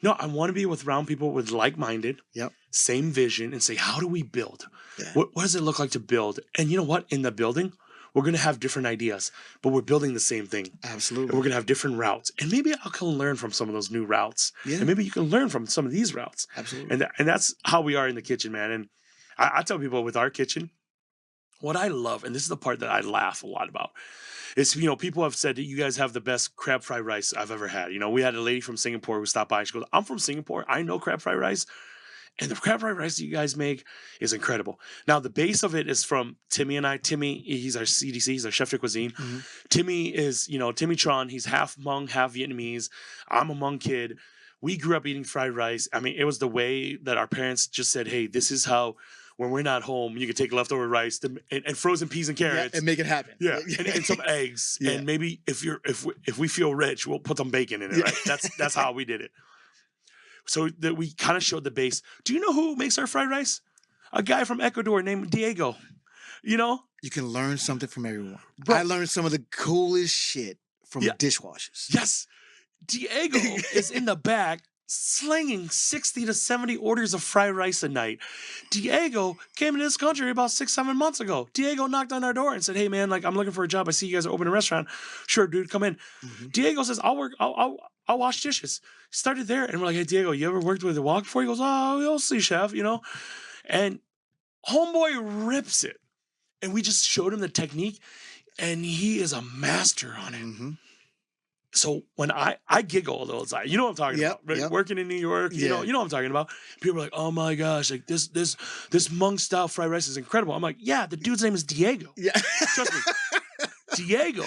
No, I want to be around people with like-minded, Yep. same vision, and say, how do we build? Yeah. What does it look like to build? And you know what? In the building, we're going to have different ideas, but we're building the same thing. And Absolutely. we're going to have different routes. And maybe I can learn from some of those new routes. Yeah. And maybe you can learn from some of these routes. Absolutely. And that's how we are in the kitchen, man. And I tell people with our kitchen, what I love, and this is the part that I laugh a lot about, is, people have said that you guys have the best crab fried rice I've ever had. We had a lady from Singapore who stopped by and she goes, I'm from Singapore. I know crab fried rice. And the crab fried rice that you guys make is incredible. Now, the base of it is from Timmy and I. Timmy, he's our CDC, he's our chef de cuisine. Mhm. Timmy is, Timmy Tron. He's half Hmong, half Vietnamese. I'm a Hmong kid. We grew up eating fried rice. I mean, it was the way that our parents just said, hey, this is how, when we're not home, you can take leftover rice and frozen peas and carrots. Yeah, and make it happen. Yeah, and some eggs. Yeah. And maybe if we feel rich, we'll put some bacon in it, right? That's how we did it. So that we kind of showed the base. Do you know who makes our fried rice? A guy from Ecuador named Diego. You can learn something from everyone. Bro. I learned some of the coolest shit from dishwashers. Yes. Diego is in the back slinging 60 to 70 orders of fried rice a night. Diego came into this country about 6-7 months ago. Diego knocked on our door and said, hey man, I'm looking for a job. I see you guys are opening a restaurant. Sure, dude, come in. Mm-hmm. Diego says, I'll wash dishes. Started there, and we're like, hey, Diego, you ever worked with a wok before? He goes, oh, you'll see, chef, And homeboy rips it. And we just showed him the technique, and he is a master on it. Mm-hmm. So when I giggle a little inside, you know what I'm talking about, right? Yep. Working in New York, you know what I'm talking about. People are like, oh my gosh, like this Hmong style fried rice is incredible. I'm like, yeah, the dude's name is Diego. Yeah. Trust me. Diego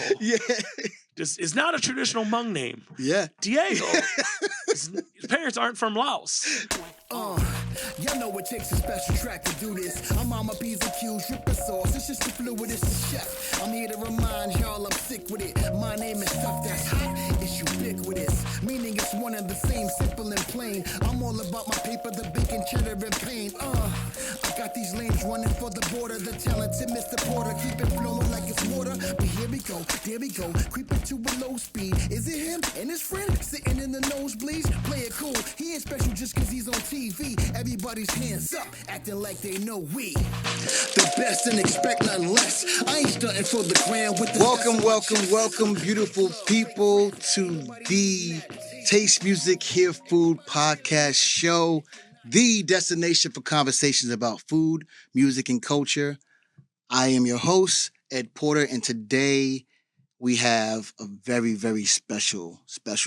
is not a traditional Hmong name. Yeah. Diego, his parents aren't from Laos. Y'all know it takes a special track to do this. I'm on my P's and Q's, dripping sauce. It's just the fluid, it's the chef. I'm here to remind y'all I'm sick with it. My name is stuff that's hot, it's ubiquitous. Meaning it's one and the same, simple and plain. I'm all about my paper, the bacon, cheddar, and pain. I got these lanes running for the border. The talented Mr. Porter, keep it flowing like it's water. But here we go, there we go, creeping to a low speed. Is it him and his friend sitting in the nosebleeds? Play it cool, he ain't special just cause he's on TV. Everybody's hands up, acting like they know we the best and expect nothing less. I ain't stunting for the grand with the Welcome, beautiful people to the Taste Music, Hear Food podcast show, the destination for conversations about food, music, and culture. I am your host, Ed Porter, and today we have a very, very special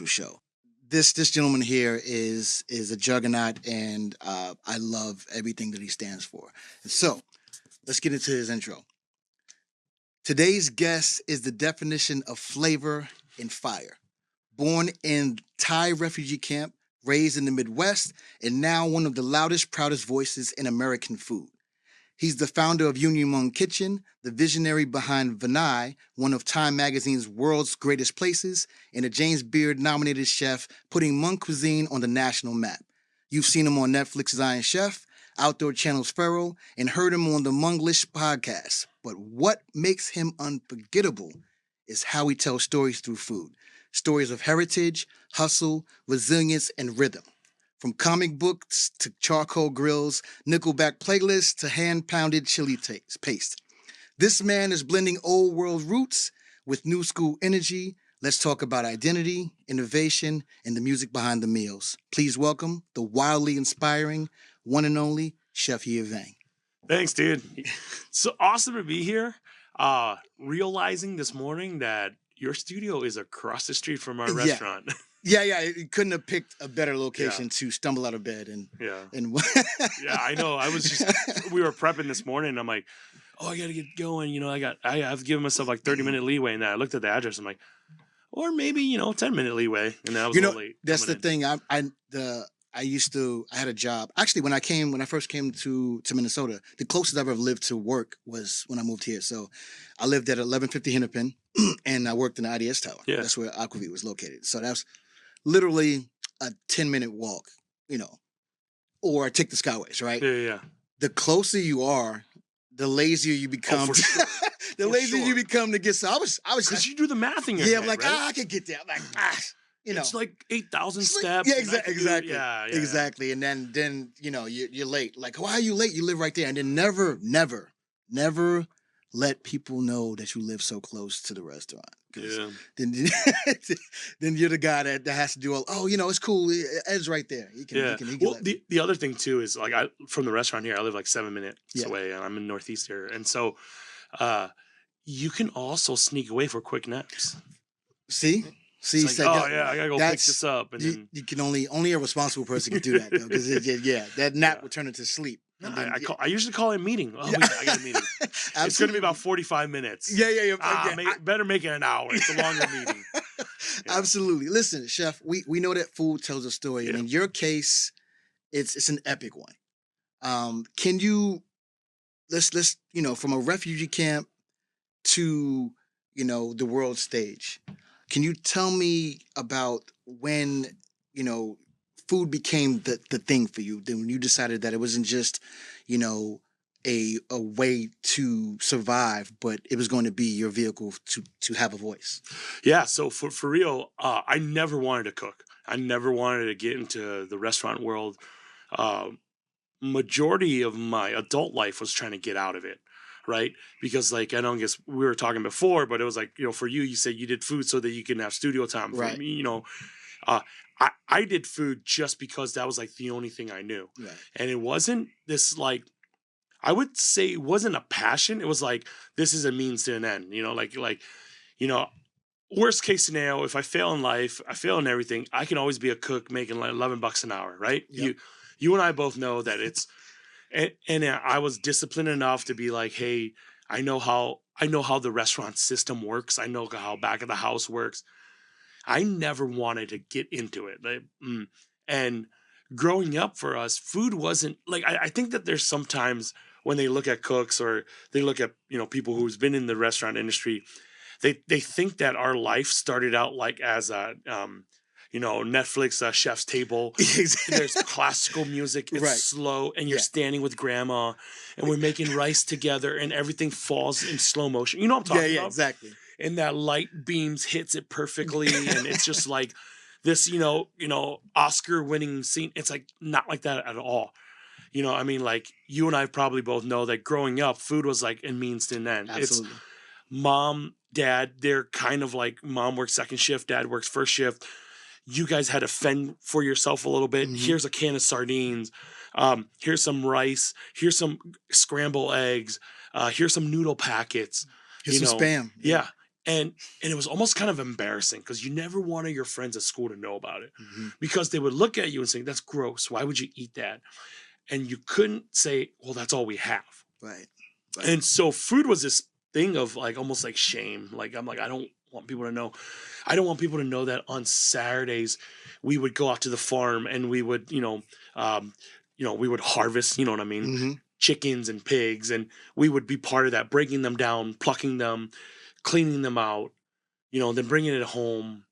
show. This gentleman here is a juggernaut, and I love everything that he stands for. And so, let's get into his intro. Today's guest is the definition of flavor and fire. Born in Thai refugee camp, raised in the Midwest, and now one of the loudest, proudest voices in American food. He's the founder of Union Hmong Kitchen, the visionary behind Vanai, one of Time Magazine's world's greatest places, and a James Beard-nominated chef putting Hmong cuisine on the national map. You've seen him on Netflix's Iron Chef, Outdoor Channel's Pharaoh, and heard him on the Hmonglish podcast. But what makes him unforgettable is how he tells stories through food. Stories of heritage, hustle, resilience, and rhythm. From comic books to charcoal grills, Nickelback playlists to hand-pounded chili paste. This man is blending old world roots with new school energy. Let's talk about identity, innovation, and the music behind the meals. Please welcome the wildly inspiring, one and only Chef Yia Vang. Thanks, dude. So awesome to be here. Realizing this morning that your studio is across the street from our restaurant. Yeah, you couldn't have picked a better location to stumble out of bed and yeah, I know. We were prepping this morning and I'm like, oh, I gotta get going. I have given myself like 30-minute leeway, and then I looked at the address. I'm like, or maybe 10-minute leeway, and then I was a little late. That's the thing. I had a job. Actually, when I first came to Minnesota, the closest I've ever lived to work was when I moved here. So I lived at 1150 Hennepin, and I worked in the IDS Tower. Yeah. That's where Aquavit was located. So that's literally a 10-minute walk, or I take the Skyways, right? Yeah. The closer you are, the lazier you become. For sure. You become to get. So I was because you do the math in your head. head, I'm like, right? I can get there. I'm like, it's like 8,000 It's like- steps. yeah, and I can do- exactly. Yeah, Exactly. And then you're late. Like, why are you late? You live right there. And then never let people know that you live so close to the restaurant. 'Cause Yeah. then you're the guy that has to do all. Oh, it's cool. Ed's right there. He can Well, let the other thing too is like from the restaurant here, I live like 7 minutes Yeah. away, and I'm in Northeast here, and so you can also sneak away for quick naps. see. It's like, said, oh yeah, I gotta go pick that's- this up, and then you can only a responsible person can do that though, because that nap Yeah. would turn into sleep. no, And then, I usually call it a meeting. Oh, wait, I got a meeting. It's gonna be about 45 minutes. Yeah. Better make it an hour. It's a longer meeting. Yeah. Absolutely. Listen, Chef, we know that food tells a story, and Yeah. in your case, it's an epic one. Can you let's from a refugee camp to the world stage? Can you tell me about when food became the thing for you? Then when you decided that it wasn't just a way to survive, but it was going to be your vehicle to have a voice. Yeah, so for real, I never wanted to cook. I never wanted to get into the restaurant world. Majority of my adult life was trying to get out of it, right? Because like I don't guess we were talking before, but it was like for you said you did food so that you can have studio time. For Right. me, I did food just because that was like the only thing I knew, Right. and it wasn't this like. I would say it wasn't a passion. It was like this is a means to an end. Worst case scenario, if I fail in life, I fail in everything. I can always be a cook making like $11 an hour, right? Yep. You and I both know that it's, and I was disciplined enough to be like, hey, I know how the restaurant system works. I know how back of the house works. I never wanted to get into it. And growing up for us, food wasn't like I think that there's sometimes when they look at cooks or they look at people who's been in the restaurant industry, they think that our life started out like as a Netflix chef's table. There's classical music, it's Right. slow, and you're standing with grandma, and we're making rice together, and everything falls in slow motion. You know what I'm talking about? Exactly. And that light beams hits it perfectly, and it's just like this, Oscar winning scene. It's like not like that at all. I mean, like you and I probably both know that growing up, food was like a means to an end. Absolutely. It's mom, dad, they're kind of like mom works second shift, dad works first shift. You guys had to fend for yourself a little bit. Mhm. Here's a can of sardines. Here's some rice. Here's some scrambled eggs. Here's some noodle packets. Here's some spam. Yeah. And it was almost kind of embarrassing because you never wanted your friends at school to know about it Mhm. because they would look at you and say, that's gross. Why would you eat that? And you couldn't say, well, that's all we have. Right. And so food was this thing of like almost like shame. Like I'm like, I don't want people to know. I don't want people to know that on Saturdays we would go out to the farm and we would, we would harvest, you know what I mean? Mhm. Chickens and pigs, and we would be part of that, breaking them down, plucking them, cleaning them out, then bringing it home.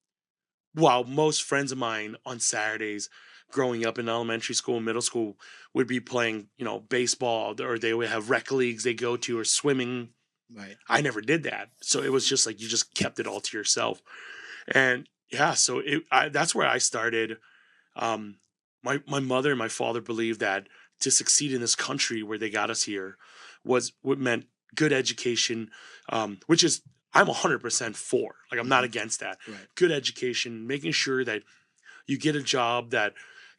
While most friends of mine on Saturdays growing up in elementary school and middle school would be playing, baseball, or they would have rec leagues they go to, or swimming. Right. I never did that. So it was just like you just kept it all to yourself. And yeah, so that's where I started. My mother and my father believed that to succeed in this country where they got us here was what meant good education, which is I'm 100% for. Like I'm not against that. Right. Good education, making sure that you get a job that,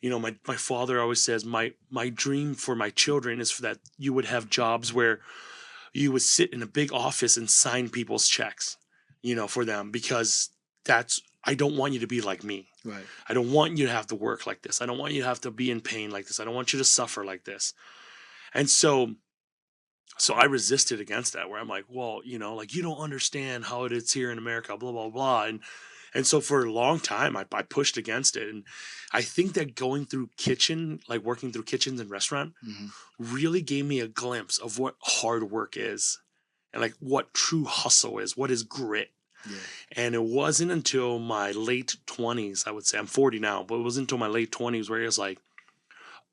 my father always says my dream for my children is for that you would have jobs where you would sit in a big office and sign people's checks, for them, because I don't want you to be like me. Right. I don't want you to have to work like this. I don't want you to have to be in pain like this. I don't want you to suffer like this. And so I resisted against that, where I'm like, well, like you don't understand how it is here in America, blah, blah, blah. And so for a long time, I pushed against it. And I think that going through working through kitchens and restaurant Mhm. really gave me a glimpse of what hard work is and like what true hustle is, what is grit. Yeah. And it wasn't until my late 20s, I would say, I'm 40 now, but it wasn't until my late 20s where it was like,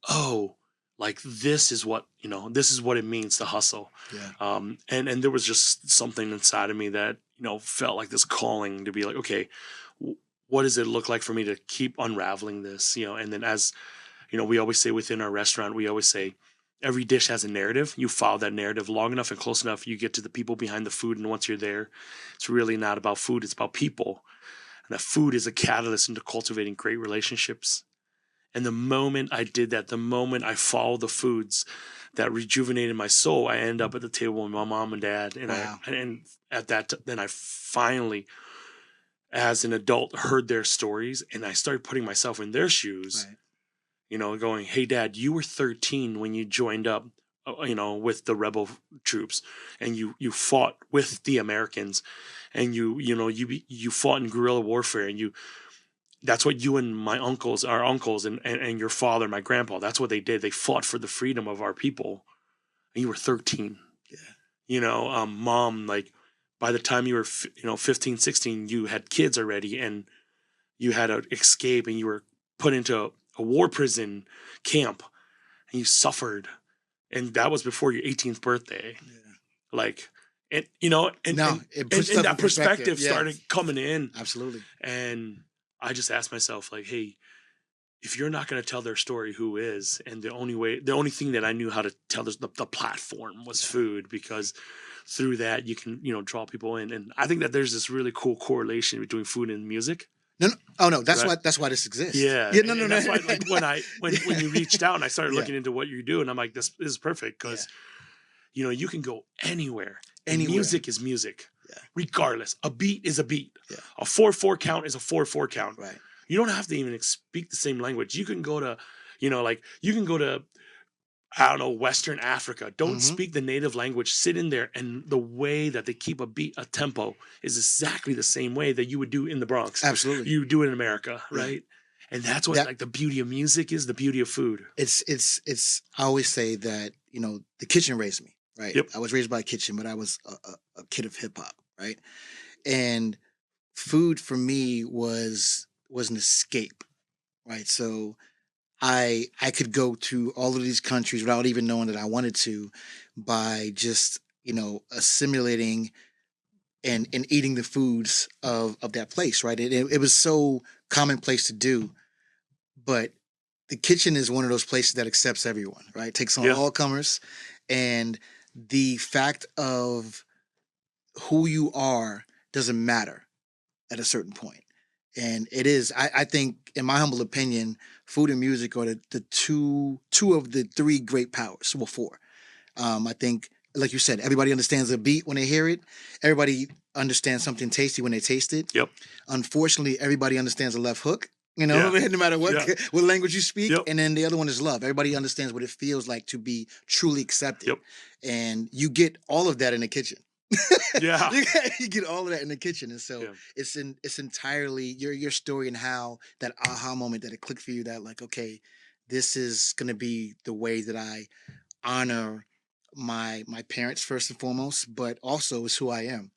oh, like this is what it means to hustle. Yeah. And there was just something inside of me that, felt like this calling to be like, okay, what does it look like for me to keep unraveling this? And then as we always say within our restaurant, we always say every dish has a narrative. You follow that narrative long enough and close enough, you get to the people behind the food. And once you're there, it's really not about food, it's about people. And that food is a catalyst into cultivating great relationships. And the moment I did that, the moment I followed the foods that rejuvenated my soul, I end up at the table with my mom and dad. And Wow. and at that, then I finally, as an adult, heard their stories, and I started putting myself in their shoes. Right. Going, hey, Dad, you were 13 when you joined up, with the rebel troops, and you fought with the Americans, and you fought in guerrilla warfare, and that's what you and our uncles, and your father, my grandpa, that's what they did. They fought for the freedom of our people, and you were 13. Yeah. Mom, like, by the time you were 15, 16, you had kids already, and you had to escape, and you were put into a war prison camp, and you suffered, and that was before your 18th birthday. Yeah. Like, and it puts and stuff that in perspective Yeah. started coming in. Absolutely. And I just asked myself, like, hey, if you're not going to tell their story, who is? And the only thing that I knew how to tell the platform was food, because through that you can draw people in. And I think that there's this really cool correlation between food and music. No. Oh no. That's Right. That's why this exists. Yeah. Yeah. No. And that's why, like, when you reached out and I started Yeah. looking into what you do, and I'm like, this is perfect, because you can go anywhere. And music is music. Yeah. Regardless. A beat is a beat. Yeah. A 4/4 count is a 4/4 count. Right. You don't have to even speak the same language. You can go to, I don't know, Western Africa. Don't Mhm. speak the native language. Sit in there, and the way that they keep a beat, a tempo, is exactly the same way that you would do in the Bronx. Absolutely. You do it in America, Yeah. right? And that's what like the beauty of music is, the beauty of food. It's. I always say that the kitchen raised me. Right. Yep. I was raised by a kitchen, but I was a kid of hip hop. Right. And food for me was an escape. Right. So I could go to all of these countries without even knowing that I wanted to, by just assimilating and eating the foods of that place, right? It was so commonplace to do, but the kitchen is one of those places that accepts everyone, right? It takes on all comers, and the fact of who you are doesn't matter at a certain point. And it is, I think, in my humble opinion, food and music are the two of the three great powers. Well, four. I think, like you said, everybody understands a beat when they hear it. Everybody understands something tasty when they taste it. Yep. Unfortunately, everybody understands a left hook. No matter what language you speak. Yep. And then the other one is love. Everybody understands what it feels like to be truly accepted. Yep. And you get all of that in the kitchen. Yeah. You get all of that in the kitchen. And so it's entirely your story, and how that aha moment that it clicked for you, that like, okay, this is going to be the way that I honor my parents first and foremost, but also is who I am,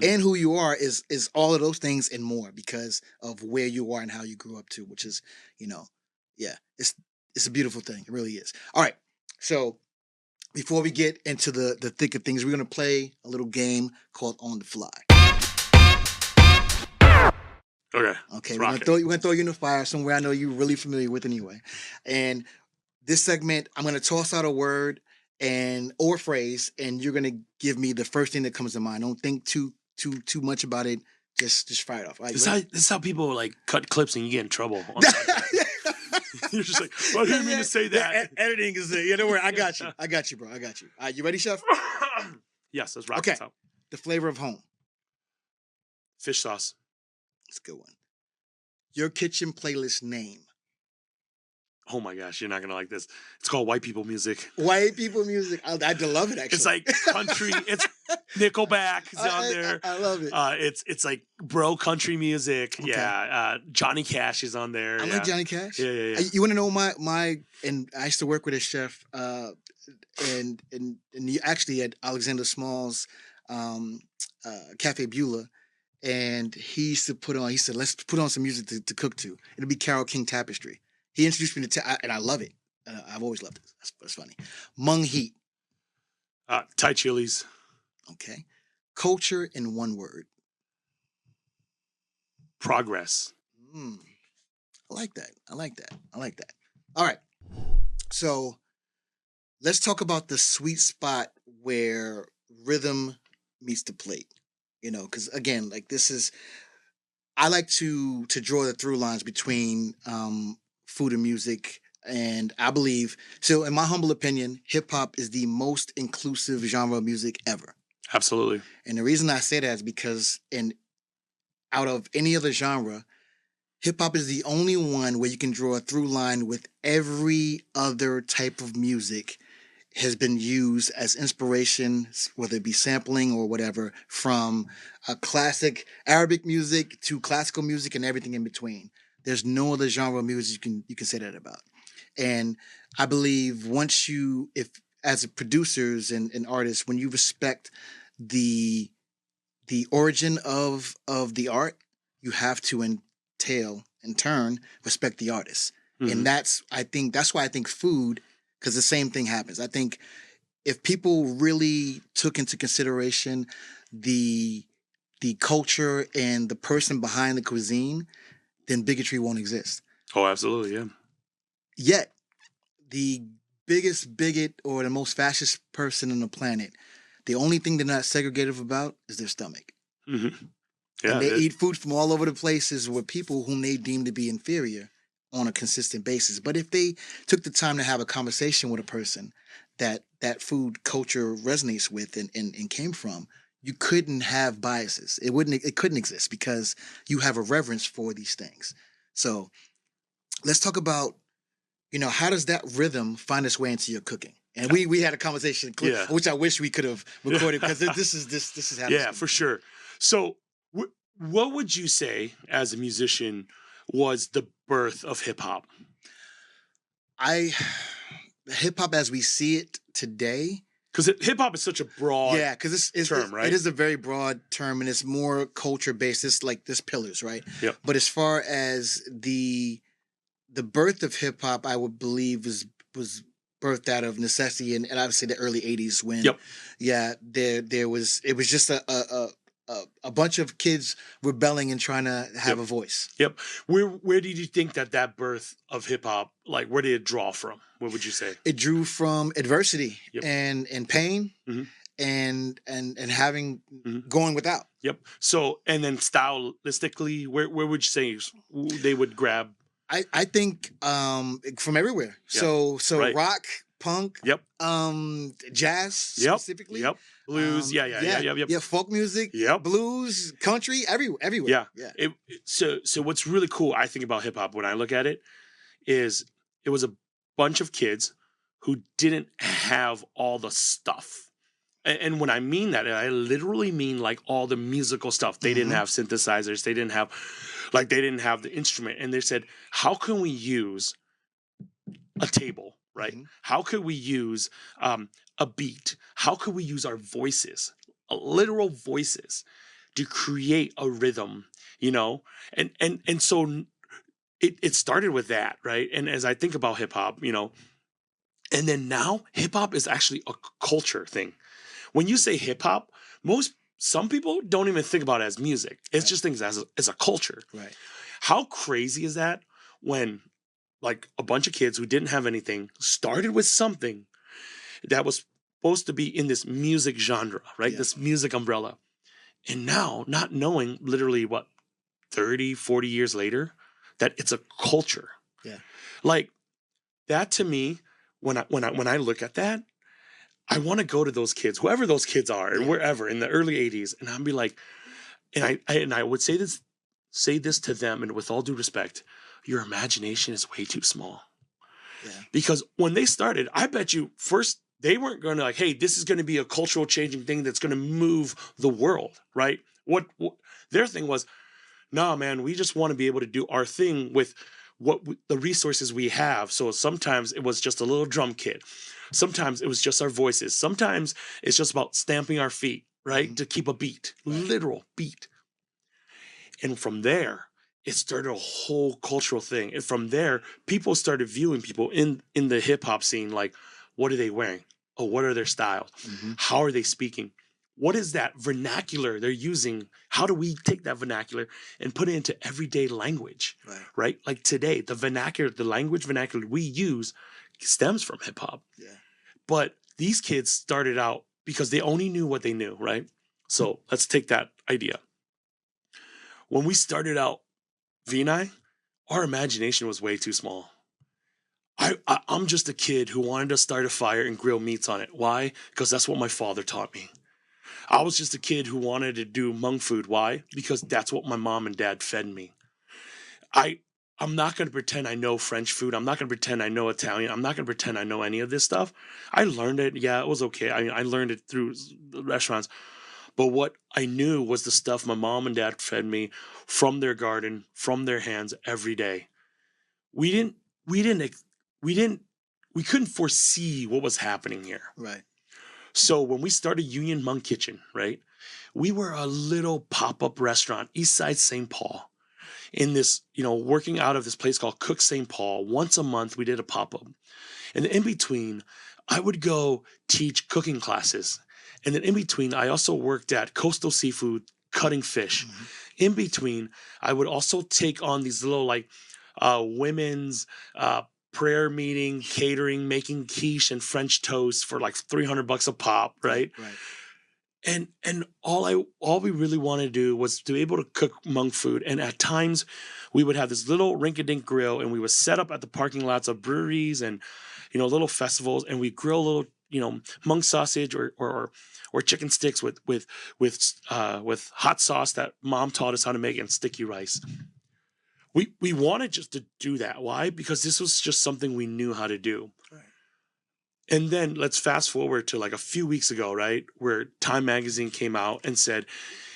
and who you are is all of those things and more, because of where you are and how you grew up too, which is, it's a beautiful thing. It really is. All right. So before we get into the thick of things, we're going to play a little game called On the Fly. Okay. We're going to throw you in the fire somewhere I know you're really familiar with anyway. And this segment, I'm going to toss out a word or phrase, and you're going to give me the first thing that comes to mind. Don't think too much about it. Just fire it off. Right, this is how people like cut clips and you get in trouble. You're just like, I didn't mean to say that. Editing is don't worry. I got you, bro. I got you. You ready, Chef? Yes, let's rock okay. this out. The flavor of home. Fish sauce. That's a good one. Your kitchen playlist name. Oh my gosh, you're not gonna like this. It's called White People Music. White People Music. I love it, actually. It's like country. It's Nickelback is on there. I love it. It's like bro country music. Okay. Yeah. Johnny Cash is on there. I like Johnny Cash. Yeah. You want to know my and I used to work with a chef, and you actually at Alexander Small's Cafe Beulah. And he used to he said, let's put on some music to cook to. It'll be Carole King Tapestry. He introduced me to, and I love it. I've always loved it. That's funny. Mung Heat. Thai chilies. Okay. Culture in one word. Progress. Mm, I like that. I like that. I like that. All right. So let's talk about the sweet spot where rhythm meets the plate. Because again, like this is I like to draw the through lines between food and music. And I believe, so in my humble opinion, hip hop is the most inclusive genre of music ever. Absolutely. And the reason I say that is because out of any other genre, hip hop is the only one where you can draw a through line with every other type of music has been used as inspiration, whether it be sampling or whatever, from a classic Arabic music to classical music and everything in between. There's no other genre of music you can say that about. And I believe if as a producers and artists, when you respect the origin of the art, you have to in turn respect the artist. And that's why I think food, because the same thing happens. I think if people really took into consideration the culture and the person behind the cuisine, then bigotry won't exist. Oh, absolutely, yeah. Yet, the biggest bigot or the most fascist person on the planet, the only thing they're not segregative about is their stomach. Mm-hmm. Yeah, and they eat food from all over the places with people whom they deem to be inferior on a consistent basis. But if they took the time to have a conversation with a person that food culture resonates with and came from, you couldn't have biases. It couldn't exist because you have a reverence for these things. So let's talk about, how does that rhythm find its way into your cooking? And we had a conversation, which I wish we could have recorded because this is happening. Yeah, for sure. So what would you say as a musician was the birth of hip hop? Hip hop as we see it today. Because hip hop is such a broad term, right? It is a very broad term, and it's more culture based. It's like there's pillars, right? Yep. But as far as the birth of hip hop, I would believe was birthed out of necessity, and obviously the early '80s when, there was just a bunch of kids rebelling and trying to have a voice. Yep. Where did you think that birth of hip hop, like, where did it draw from? What would you say? It drew from adversity and pain and having going without. Yep. So, and then stylistically, where would you say they would grab? I think from everywhere. Yep. So rock, punk, jazz specifically. Yep. Blues, yep. Folk music, blues, country, everywhere. Yeah. So what's really cool, I think, about hip hop when I look at it, is it was a bunch of kids who didn't have all the stuff. And when I mean that, I literally mean like all the musical stuff. They didn't have synthesizers. They didn't have the instrument. And they said, how can we use a table, right? How could we use a beat? How could we use our voices, literal voices, to create a rhythm, And so it started with that, right? And as I think about hip hop, and then now hip hop is actually a culture thing. When you say hip hop, some people don't even think about it as music. It's just things as a culture. Right. How crazy is that when like a bunch of kids who didn't have anything started with something that was supposed to be in this music genre, right? This music umbrella. And now, not knowing literally 30, 40 years later, that it's a culture. Yeah. Like that to me, when I look at that, I want to go to those kids, whoever those kids are, and wherever in the early 80s, and I'd be like, and I would say this to them, and with all due respect, your imagination is way too small. Yeah. Because when they started, I bet you first they weren't going to like, hey, this is going to be a cultural changing thing that's going to move the world, right? What their thing was, nah, man, we just want to be able to do our thing with the resources we have. So sometimes it was just a little drum kit. Sometimes it was just our voices. Sometimes it's just about stamping our feet, right? To keep a beat, literal beat. And from there, it started a whole cultural thing. And from there, people started viewing people in the hip hop scene like, what are they wearing? Oh, what are their styles? How are they speaking? what is that vernacular they're using? How do we take that vernacular and put it into everyday language? Right? Like today, the vernacular, the language vernacular we use stems from hip hop. Yeah. But these kids started out because they only knew what they knew, right? So let's take that idea. When we started out, V and I, our imagination was way too small. I'm just a kid who wanted to start a fire and grill meats on it. Why? Because that's what my father taught me. I was just a kid who wanted to do Hmong food. Why? Because that's what my mom and dad fed me. I'm not going to pretend I know French food. I'm not going to pretend I know Italian. I'm not going to pretend I know any of this stuff. I learned it. Yeah, it was okay. I learned it through the restaurants. But what I knew was the stuff my mom and dad fed me from their garden, from their hands every day. We couldn't foresee what was happening here. Right. So when we started Union Hmong Kitchen, right, we were a little pop-up restaurant, East Side St. Paul, in this, working out of this place called Cook St. Paul. Once a month, we did a pop-up. And in between, I would go teach cooking classes. And then in between, I also worked at Coastal Seafood, cutting fish. Mm-hmm. In between, I would also take on these little women's prayer meeting, catering, making quiche and French toast for like $300 a pop, right? Right. And all we really wanted to do was to be able to cook Hmong food. And at times, we would have this little rink-a-dink grill, and we would set up at the parking lots of breweries and little festivals, and we grill little Hmong sausage or chicken sticks with hot sauce that mom taught us how to make, and sticky rice. We wanted just to do that. Why? Because this was just something we knew how to do. Right. And then let's fast forward to like a few weeks ago, right, where Time Magazine came out and said,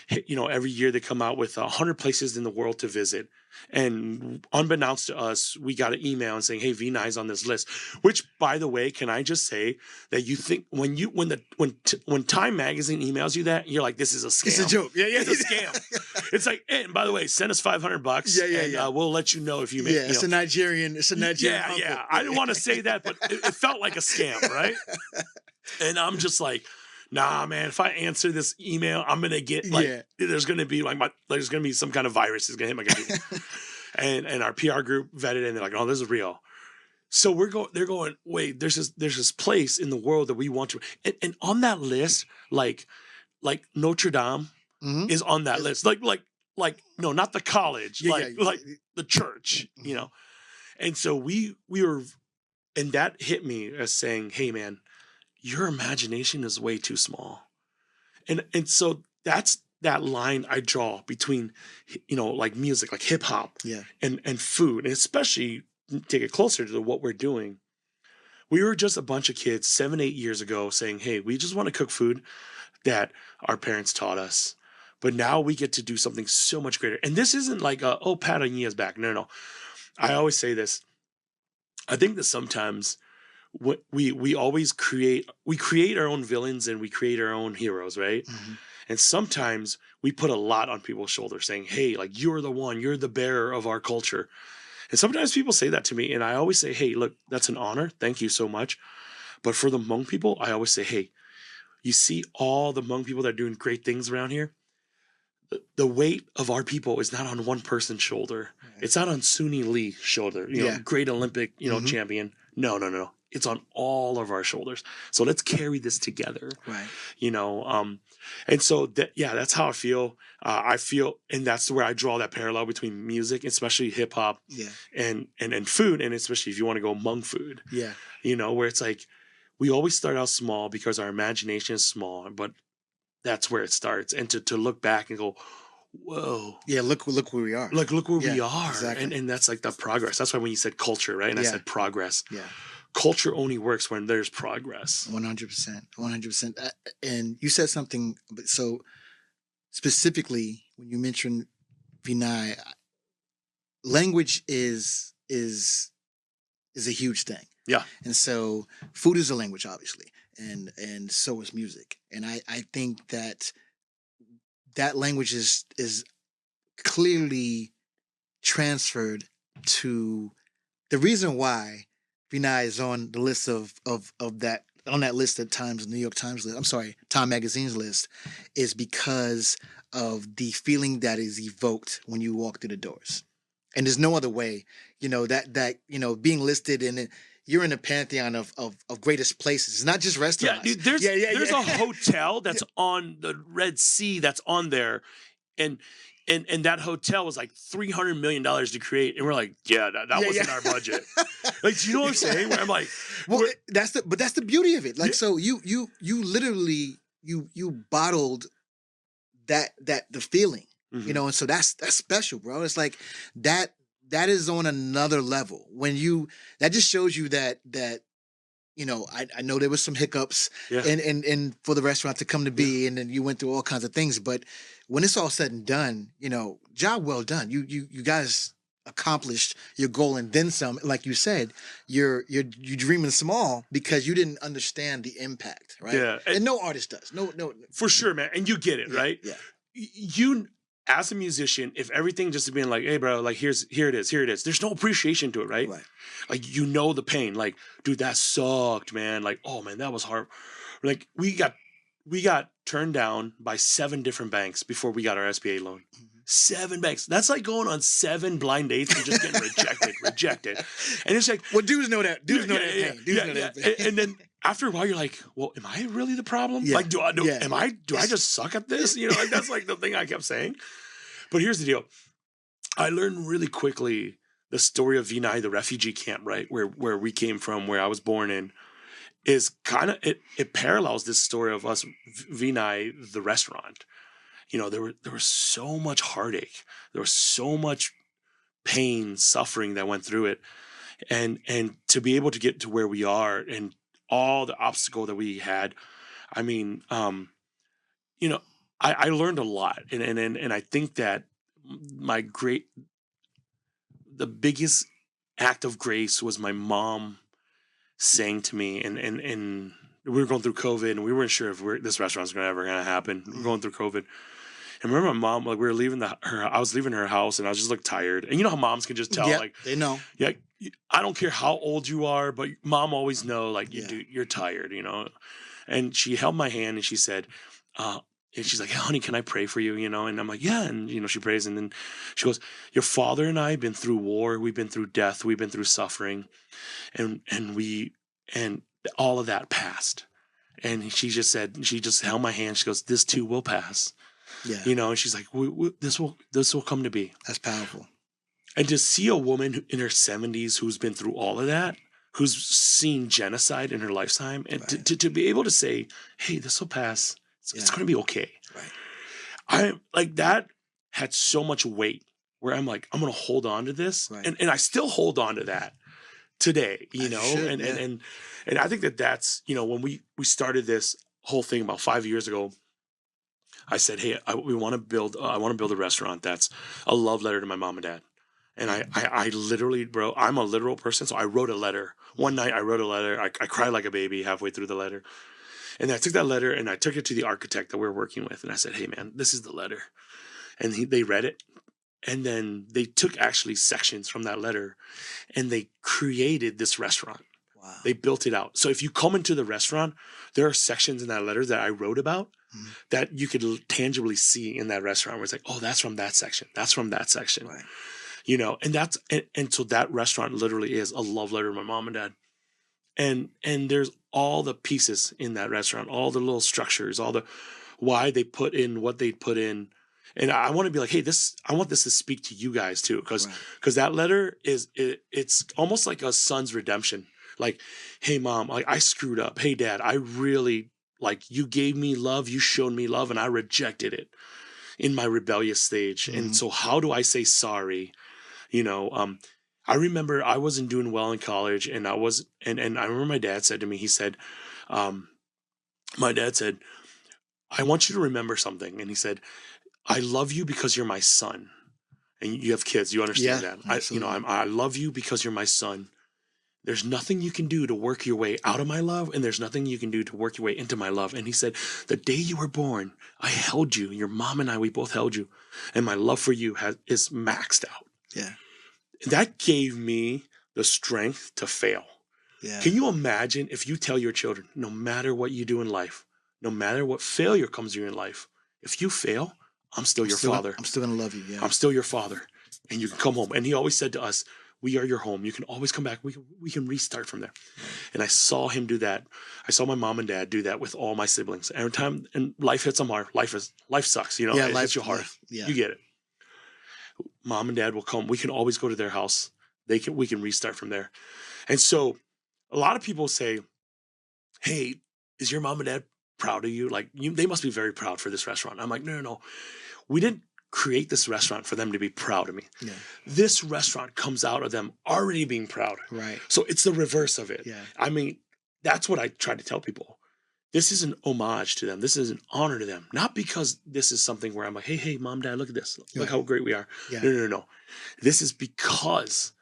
hey, every year they come out with 100 places in the world to visit. And unbeknownst to us, we got an email and saying, hey, V9's on this list. Which, by the way, can I just say that you think when Time Magazine emails you that, you're like, this is a scam. It's a joke. Yeah, It's a scam. It's like, hey, and by the way, send us $500. Yeah. We'll let you know if you make. Yeah, it's a Nigerian. It's a Nigerian. Yeah. I didn't want to say that, but it felt like a scam, right? And I'm just like, nah, man, if I answer this email, I'm gonna get there's gonna be there's gonna be some kind of virus that's gonna hit my computer. and our PR group vetted it, and they're like, oh, this is real. So they're going, wait, there's this place in the world that we want to, and on that list, like Notre Dame is on that list. Like no, not the college, like the church, And so we were, and that hit me as saying, hey man, your imagination is way too small. And so that's that line I draw between, like music, like hip hop and food, and especially take it closer to what we're doing. We were just a bunch of kids 7-8 years ago saying, hey, we just want to cook food that our parents taught us. But now we get to do something so much greater. And this isn't like, pat on Yia's back. No. I always say this. I think that sometimes we always create our own villains and we create our own heroes, right? Mm-hmm. And sometimes we put a lot on people's shoulders saying, hey, like you're the one, you're the bearer of our culture. And sometimes people say that to me, and I always say, hey, look, that's an honor. Thank you so much. But for the Hmong people, I always say, hey, you see all the Hmong people that are doing great things around here? The weight of our people is not on one person's shoulder. Right. It's not on Suni Lee's shoulder, great Olympic, champion. No. It's on all of our shoulders. So let's carry this together. Right. And so that's how I feel. And that's where I draw that parallel between music, especially hip hop, and food, and especially if you want to go Hmong food. Yeah. Where it's like we always start out small because our imagination is small, but that's where it starts. And to look back and go, whoa. Yeah, look where we are. Look where we are. Exactly. And that's like the progress. That's why when you said culture, right? And I said progress. Yeah. Culture only works when there's progress. 100%. And you said something, so specifically when you mentioned Vinay, language is a huge thing. Yeah. And so food is a language, obviously, and so is music. And I think that language is clearly transferred to the reason why Vinay is on the list of on that list at Times, New York Times list, I'm sorry, Time Magazine's list, is because of the feeling that is evoked when you walk through the doors. And there's no other way, being listed in it, you're in the pantheon of greatest places. It's not just Yeah, restaurants. dude, there's a hotel that's on the Red Sea that's on there, and and that hotel was like $300 million to create, and we're like, yeah, that wasn't our budget. Like, do you know what I'm saying? Where I'm like, Well, that's the beauty of it. Like, so you literally you bottled that the feeling, Mhm. and so that's special, bro. It's like that is on another level. When that just shows you that I know there was some hiccups Yeah. and for the restaurant to come to be, and then you went through all kinds of things. But when it's all said and done, job well done. You guys accomplished your goal and then some. Like you said, you're dreaming small because you didn't understand the impact, right? Yeah. And no artist does. No. For sure, man. And you get it, right? Yeah. You, as a musician, if everything just being like, hey, bro, like here it is, there's no appreciation to it, right? Right. Like, the pain. Like, dude, that sucked, man. Like, oh man, that was hard. Like, we got turned down by 7 different banks before we got our SBA loan. 7 banks. That's like going on 7 blind dates and just getting rejected. And it's like, well, dudes know that. Dudes know that pain. Dudes know that pain. And then after a while, you're like, well, am I really the problem? Yeah. Like, do I just suck at this? Like, that's like the thing I kept saying. But here's the deal. I learned really quickly the story of Vinay, the refugee camp, right? Where we came from, where I was born in, is kind of, it parallels this story of us, Vinay, the restaurant. There was so much heartache. There was so much pain, suffering that went through it. And to be able to get to where we are and all the obstacle that we had, I mean, I learned a lot. And I think that the biggest act of grace was my mom saying to me, and we were going through COVID and we weren't sure if this restaurant's ever going to happen. We were going through COVID. And remember my mom, like, we were leaving I was leaving her house and I was just like tired. And you know how moms can just tell, like, they know. Yeah, I don't care how old you are, but mom always know, like, you're tired, And she held my hand and she said, and she's like, hey, honey, can I pray for you? And I'm like, yeah. And, she prays. And then she goes, your father and I have been through war. We've been through death. We've been through suffering. And all of that passed. And she just held my hand. She goes, this too will pass. Yeah. And she's like, this will come to be. That's powerful. And to see a woman in her 70s who's been through all of that, who's seen genocide in her lifetime, and to be able to say, hey, this will pass. It's going to be okay. Right. I like that had so much weight where I'm like, I'm going to hold on to this. Right. And I still hold on to that today, and I think that's, when we started this whole thing about 5 years ago, I said, hey, I want to build a restaurant that's a love letter to my mom and dad. And I literally, bro, I'm a literal person. So I wrote a letter. One night I wrote a letter. I cried like a baby halfway through the letter. And I took that letter and I took it to the architect that we were working with. And I said, hey, man, this is the letter. And they read it. And then they took actually sections from that letter and they created this restaurant. Wow. They built it out. So if you come into the restaurant, there are sections in that letter that I wrote about that you could tangibly see in that restaurant where it's like, oh, that's from that section. That's from that section. Right. And so that restaurant literally is a love letter to my mom and dad. And there's all the pieces in that restaurant, all the little structures, all the why they put in what they put in. And I want to be like, hey, I want this to speak to you guys too, because that letter it's almost like a son's redemption. Like, hey, mom, like I screwed up. Hey, dad, I really, like, you gave me love, you showed me love, and I rejected it in my rebellious stage. Mm-hmm. And so how do I say sorry? I remember I wasn't doing well in college, and I remember my dad said to me, he said, my dad said, I want you to remember something. And he said, I love you because you're my son. And you have kids, you understand that. I love you because you're my son. There's nothing you can do to work your way out of my love, and there's nothing you can do to work your way into my love. And he said, the day you were born, I held you. Your mom and I, we both held you. And my love for you is maxed out. Yeah. That gave me the strength to fail. Yeah. Can you imagine if you tell your children, no matter what you do in life, no matter what failure comes to you in life, if you fail, I'm still your father. I'm still gonna love you. Yeah. I'm still your father, and you can come home. And he always said to us, "We are your home. You can always come back. We can restart from there." And I saw him do that. I saw my mom and dad do that with all my siblings. Every time, and life hits them hard. Life sucks. You know, Yeah, it hits you hard. Yeah. You get it. Mom and dad will come. We can always go to their house. We can restart from there. And so, a lot of people say, "Hey, is your mom and dad proud of you? Like, they must be very proud for this restaurant." I'm like, no, no, no. We didn't create this restaurant for them to be proud of me. Yeah. This restaurant comes out of them already being proud. Right. So it's the reverse of it. Yeah. I mean, that's what I try to tell people. This is an homage to them. This is an honor to them. Not because this is something where I'm like, hey, mom, dad, look at this. Look how great we are. Yeah. No, no, no, no. This is because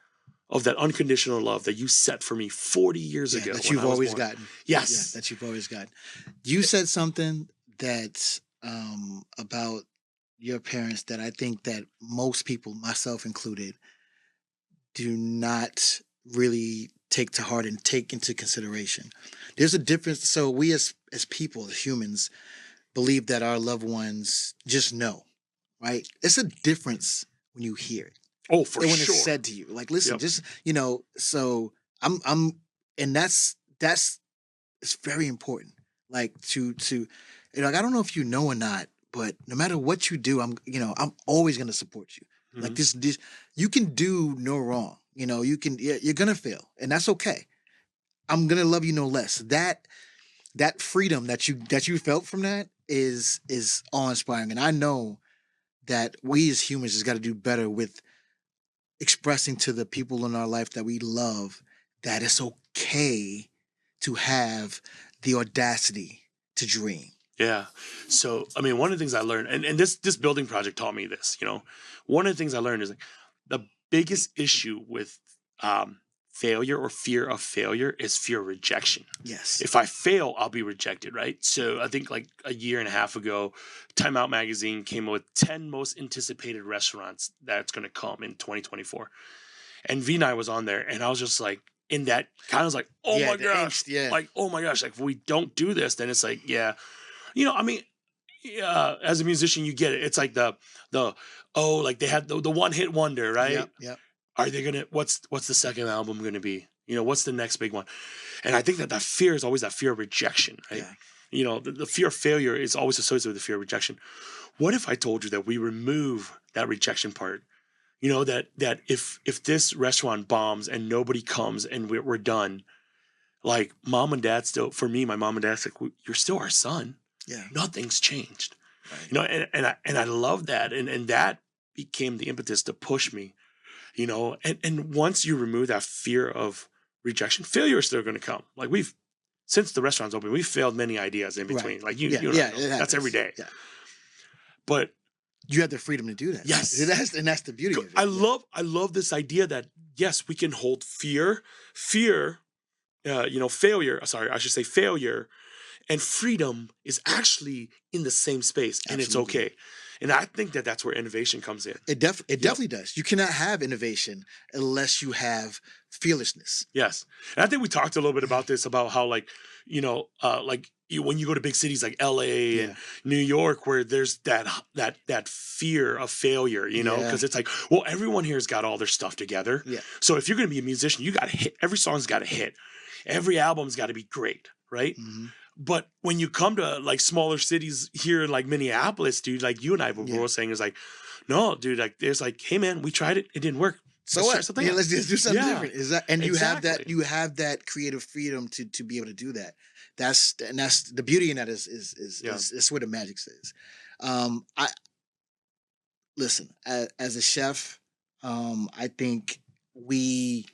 of that unconditional love that you set for me 40 years ago. That you've always gotten. Yes. Yeah, that you've always gotten. You said something that about your parents that I think that most people, myself included, do not really take to heart and take into consideration. There's a difference. So we as people, as humans, believe that our loved ones just know, right? It's a difference when you hear it. Oh, for and when sure. it's said to you, like, listen, just, you know, so I'm, and that's, it's very important. Like to, you know, like, I don't know if you know or not, but no matter what you do, I'm always going to support you. Mm-hmm. Like this, you can do no wrong. You know, you're going to fail, and that's okay. I'm going to love you no less. That freedom that you felt from that is awe-inspiring. And I know that we as humans just got to do better with expressing to the people in our life that we love that it's okay to have the audacity to dream. Yeah. So, I mean, one of the things I learned, and this building project taught me this, you know, one of the things I learned is like the biggest issue with failure or fear of failure is fear of rejection. Yes. If I fail, I'll be rejected, right? So I think like a year and a half ago, Time Out magazine came up with 10 most anticipated restaurants that's going to come in 2024. And V and I was on there, and I was just like, in that kind of like, oh my gosh, like, oh my gosh, like if we don't do this, then it's like, yeah. You know, I mean, as a musician, you get it. It's like like they had the one hit wonder, right? Yep. Are they gonna? What's the second album gonna be? You know, what's the next big one? And I think that fear is always that fear of rejection, right? Yeah. You know, the fear of failure is always associated with the fear of rejection. What if I told you that we remove that rejection part? You know, that if this restaurant bombs and nobody comes and we're done, like mom and dad still, for me, my mom and dad's like, you're still our son. Yeah. Nothing's changed. Right. You know, and I love that. And that became the impetus to push me, you know, and once you remove that fear of rejection, failure is still going to come. Like since the restaurant's open, we've failed many ideas in between. Right. Like you know, that's every day. Yeah. But you have the freedom to do that. Yes. And that's the beauty of it. I love this idea that yes, we can hold fear, you know, failure. Sorry, I should say failure. And freedom is actually in the same space, and Absolutely. It's okay. And I think that that's where innovation comes in. It definitely does. You cannot have innovation unless you have fearlessness. Yes, and I think we talked a little bit about this, about how like, you know, when you go to big cities like LA and New York, where there's that fear of failure, you know, because it's like, well, everyone here's got all their stuff together. Yeah. So if you're going to be a musician, you got to hit. Every song's got to hit. Every album's got to be great, right? Mm-hmm. But when you come to like smaller cities here, like Minneapolis, dude, like you and I were both saying, is like, no, dude, like there's like, hey man, we tried it, it didn't work. So what? Let's just do something different. Is that, and exactly. you have that creative freedom to be able to do that. That's the beauty in that is where the magic is. I listen, as a chef, I think we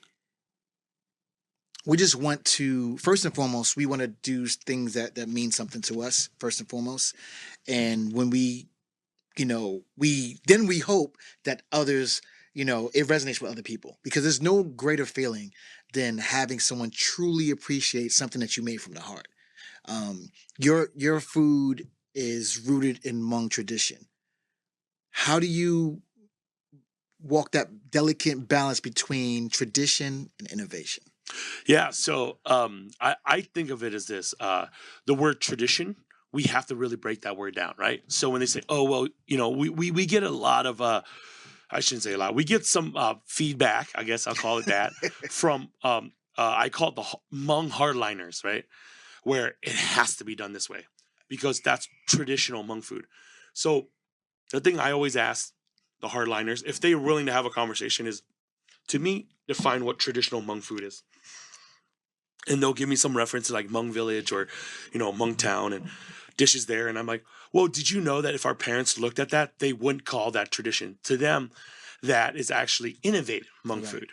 just want to, first and foremost, we want to do things that mean something to us, first and foremost. And when we hope that others, you know, it resonates with other people, because there's no greater feeling than having someone truly appreciate something that you made from the heart. Your food is rooted in Hmong tradition. How do you walk that delicate balance between tradition and innovation? Yeah, so I think of it as this: the word tradition. We have to really break that word down, right? So when they say, "Oh, well," we get a lot of I shouldn't say a lot. We get some feedback, I guess I'll call it that, from I call it the Hmong hardliners, right? Where it has to be done this way because that's traditional Hmong food. So the thing I always ask the hardliners if they're willing to have a conversation is, to me, define what traditional Hmong food is, and they'll give me some reference to like Hmong Village or Hmong Town and dishes there, and I'm like, well, did you know that if our parents looked at that, they wouldn't call that tradition? To them, that is actually innovative Hmong Right. food.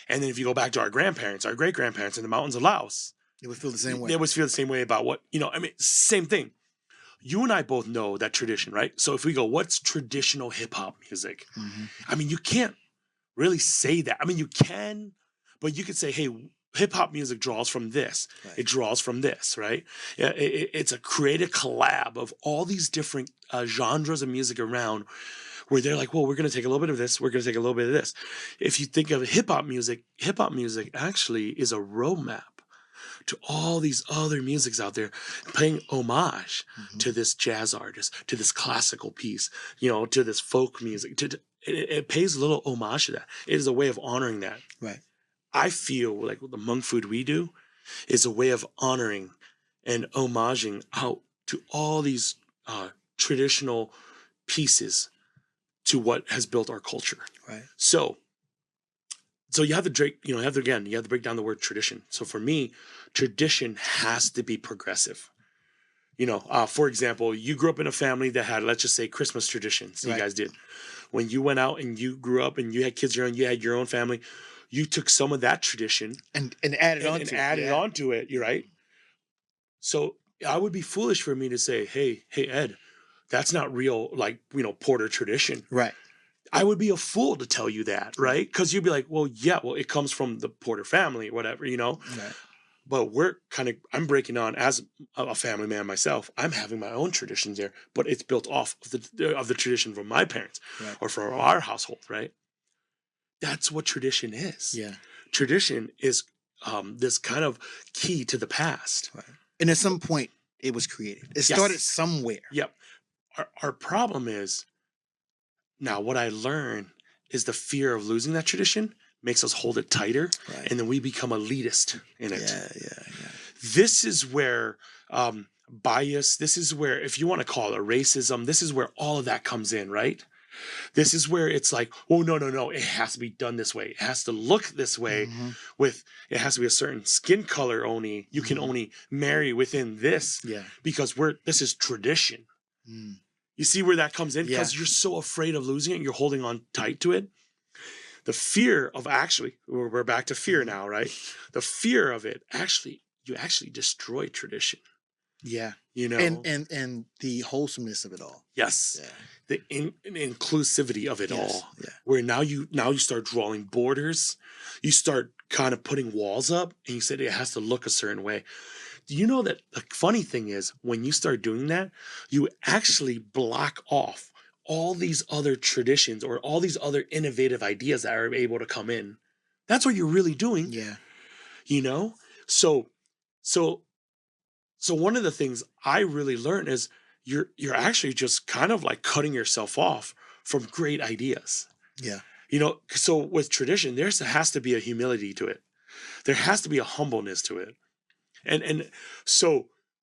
And then if you go back to our grandparents, our great grandparents in the mountains of Laos, It would feel the same way. they always feel the same way about what I mean, same thing. You and I both know that tradition, right? So if we go, what's traditional hip hop music? Mm-hmm. I mean, you can't really say that. I mean, you can, but you could say, hey, hip hop music draws from this. Right. It draws from this, right? It's a creative collab of all these different genres of music around where they're like, well, we're going to take a little bit of this. We're going to take a little bit of this. If you think of hip hop music actually is a roadmap to all these other musics out there, paying homage to this jazz artist, to this classical piece, to this folk music. It pays a little homage to that. It is a way of honoring that. Right. I feel like the Hmong food we do is a way of honoring and homaging out to all these traditional pieces to what has built our culture. Right. So you have to break, you have to break down the word tradition. So for me, tradition has to be progressive. For example, you grew up in a family that had, let's just say, Christmas traditions. Right. You guys did. When you went out and you grew up and you had kids your own, you had your own family, you took some of that tradition and added on to it. You're right. So I would be foolish for me to say, hey, Ed, that's not real, like, Porter tradition. Right. I would be a fool to tell you that, right? Because you'd be like, well, yeah, it comes from the Porter family, whatever, Right. But I'm breaking on as a family man myself. I'm having my own traditions there, but it's built off of the tradition from my parents Right. or from our household, right? That's what tradition is. Yeah. Tradition is this kind of key to the past. Right. And at some point, it was created. It started somewhere. Yep. Our problem is, now what I learned is the fear of losing that tradition makes us hold it tighter, Right. and then we become elitist in it. Yeah. This is where bias, this is where, if you want to call it racism, this is where all of that comes in, right? This is where it's like, oh, no, it has to be done this way. It has to look this way. Mm-hmm. It has to be a certain skin color only. You can only marry within this because this is tradition. Mm. You see where that comes in? Yeah. Because you're so afraid of losing it and you're holding on tight to it. The fear of we're back to fear now, right? The fear of it, you actually destroy tradition. Yeah. And the wholesomeness of it all. Yes. Yeah. The inclusivity of it all. Yeah. Where now you start drawing borders. You start kind of putting walls up and you said it has to look a certain way. Do you know that the funny thing is when you start doing that, you actually block off all these other traditions or all these other innovative ideas that are able to come in. That's what you're really doing. Yeah. So one of the things I really learned is you're actually just kind of like cutting yourself off from great ideas. Yeah. So with tradition, there has to be a humility to it. There has to be a humbleness to it. And so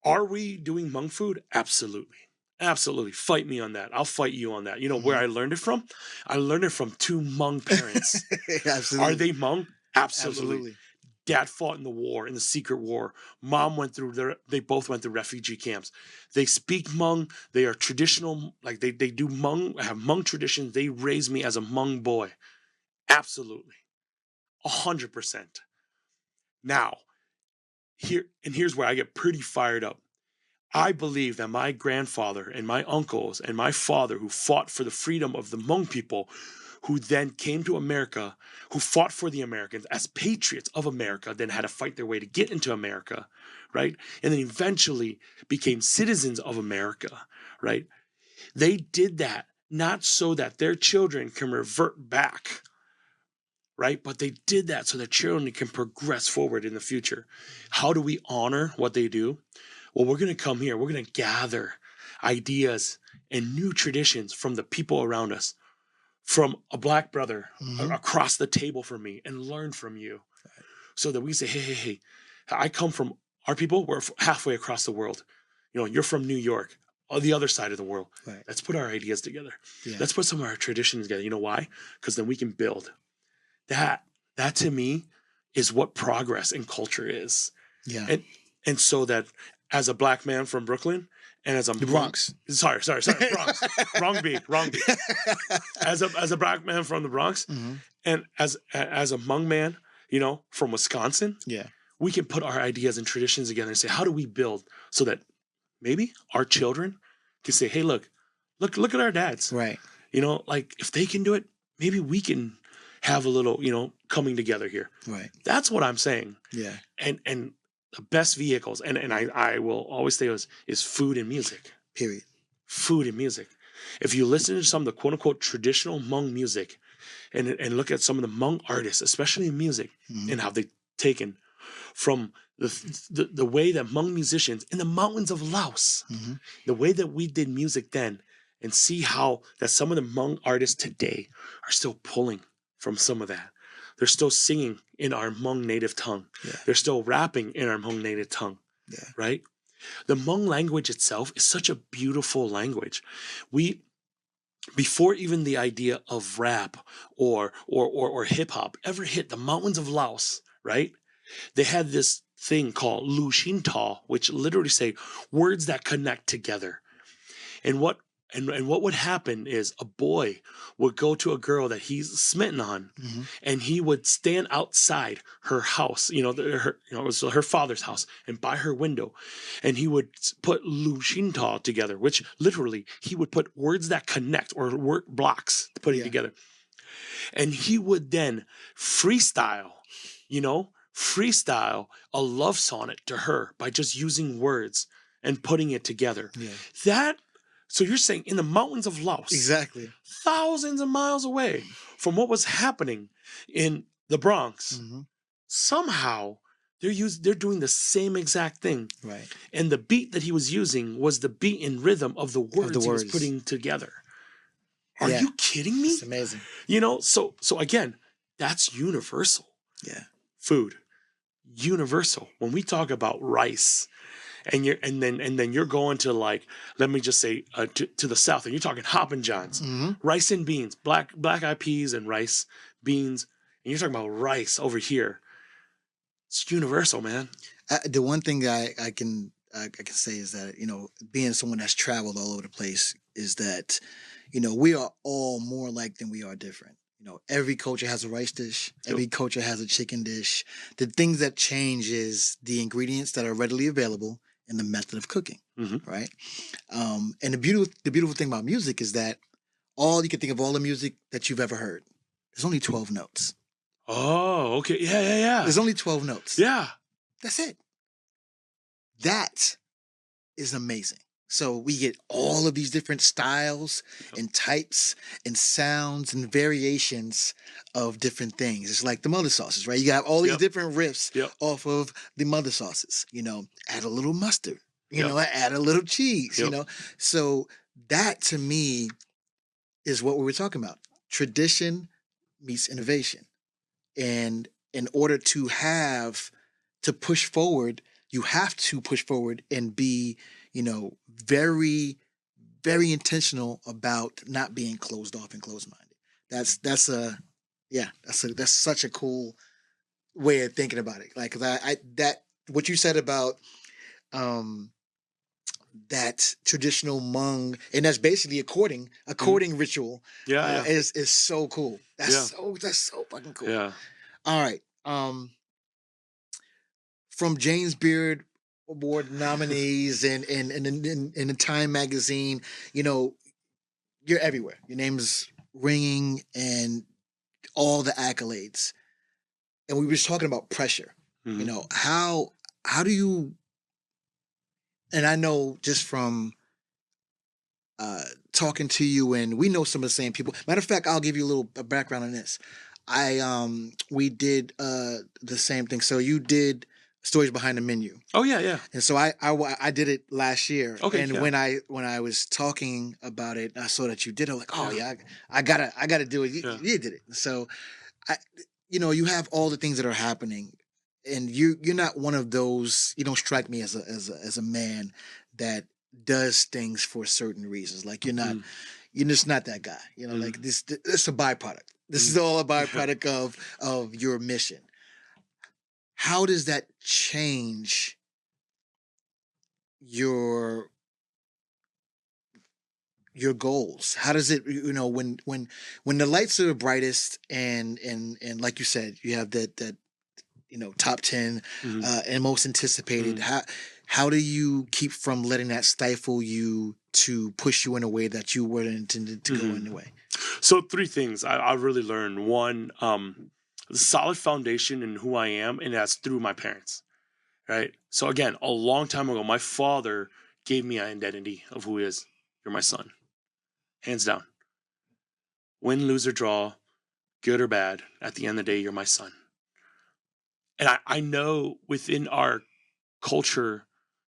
are we doing Hmong food? Absolutely. Absolutely. Fight me on that. I'll fight you on that. Where I learned it from? I learned it from two Hmong parents. Absolutely. Are they Hmong? Absolutely. Absolutely. Dad fought in the secret war. Mom they both went through refugee camps. They speak Hmong. They are traditional, like they do Hmong, have Hmong traditions. They raised me as a Hmong boy. Absolutely. 100%. Now, here's where I get pretty fired up. I believe that my grandfather and my uncles and my father, who fought for the freedom of the Hmong people, who then came to America, who fought for the Americans as patriots of America, then had to fight their way to get into America, right? And then eventually became citizens of America, right? They did that not so that their children can revert back, right? But they did that so that children can progress forward in the future. How do we honor what they do? Well, we're going to come here. We're going to gather ideas and new traditions from the people around us, from a black brother across the table from me, and learn from you. So that we say, hey, I come from our people. We're halfway across the world. You're from New York, on the other side of the world. Right. Let's put our ideas together. Yeah. Let's put some of our traditions together. You know why? Because then we can build. That to me is what progress in culture is. Yeah. And so that as a black man from Brooklyn and as a the Bronx. Sorry, Bronx. wrong beat. As a black man from the Bronx and as a Hmong man, from Wisconsin, we can put our ideas and traditions together and say, how do we build so that maybe our children can say, hey, look at our dads. Right. Like if they can do it, maybe we can have a little, coming together here. Right. That's what I'm saying. Yeah. And the best vehicles, and I will always say is food and music. Period. Food and music. If you listen to some of the quote unquote traditional Hmong music and look at some of the Hmong artists, especially in music, and how they've taken from the way that Hmong musicians in the mountains of Laos, the way that we did music then, and see how that some of the Hmong artists today are still pulling from some of that. They're still singing in our Hmong native tongue. Yeah. They're still rapping in our Hmong native tongue. Yeah. Right? The Hmong language itself is such a beautiful language. Before even the idea of rap or hip hop ever hit the mountains of Laos, right? They had this thing called Lu Xin Ta, which literally say words that connect together. And what would happen is a boy would go to a girl that he's smitten on, and he would stand outside her house, it was her father's house, and by her window, and he would put Lu Xin Ta together, which literally he would put words that connect or word blocks putting together, and he would then freestyle a love sonnet to her by just using words and putting it together. Yeah. So you're saying in the mountains of Laos, exactly, thousands of miles away from what was happening in the Bronx, somehow they're doing the same exact thing. Right. And the beat that he was using was the beat and rhythm of the words he was putting together. Are you kidding me? It's amazing. So again, that's universal. Yeah. Food. Universal. When we talk about rice, and then you're going to, like, let me just say to the south, and you're talking Hoppin' Johns, rice and beans, black eyed peas and rice, beans, and you're talking about rice over here. It's universal, man. The one thing that I can say is that, being someone that's traveled all over the place, is that, we are all more alike than we are different. Every culture has a rice dish. Every culture has a chicken dish. The things that change is the ingredients that are readily available and the method of cooking, right? And the beautiful thing about music is that you can think of all the music that you've ever heard. There's only 12 notes. Oh, okay. Yeah. There's only 12 notes. Yeah. That's it. That is amazing. So we get all of these different styles and types and sounds and variations of different things. It's like the mother sauces, right? You got all these different riffs off of the mother sauces. Add a little mustard, add a little cheese, So that, to me, is what we were talking about. Tradition meets innovation. And in order to push forward, you have to push forward and be, very, very intentional about not being closed off and closed-minded. That's such a cool way of thinking about it. Like, what you said about that traditional Hmong, and that's basically a courting ritual. Is so cool. That's so fucking cool. Yeah. All right. From James Beard Award nominees and in the Time magazine, you're everywhere. Your name's ringing and all the accolades. And we were just talking about pressure. How do you, and I know just from talking to you, and we know some of the same people. Matter of fact, I'll give you a little background on this. we did the same thing. So you did Stories Behind the Menu. Oh yeah. And so I did it last year. Okay, And yeah. when I was talking about it, I saw that you did it. I was like, oh yeah, I gotta do it. You did it. So you have all the things that are happening, and you're not one of those. You don't strike me as a man that does things for certain reasons. Like you're just not that guy. Like this. It's a byproduct. This is all a byproduct of your mission. How does that change your goals? How does it, when the lights are the brightest and like you said, you have that top 10 and most anticipated, how do you keep from letting that stifle you to push you in a way that you weren't intended to go anyway? So 3 things I really learned. One, the solid foundation in who I am, and that's through my parents, right? So again, a long time ago, my father gave me an identity of who he is. You're my son. Hands down. Win, lose, or draw, good or bad, at the end of the day, you're my son. And I know within our culture,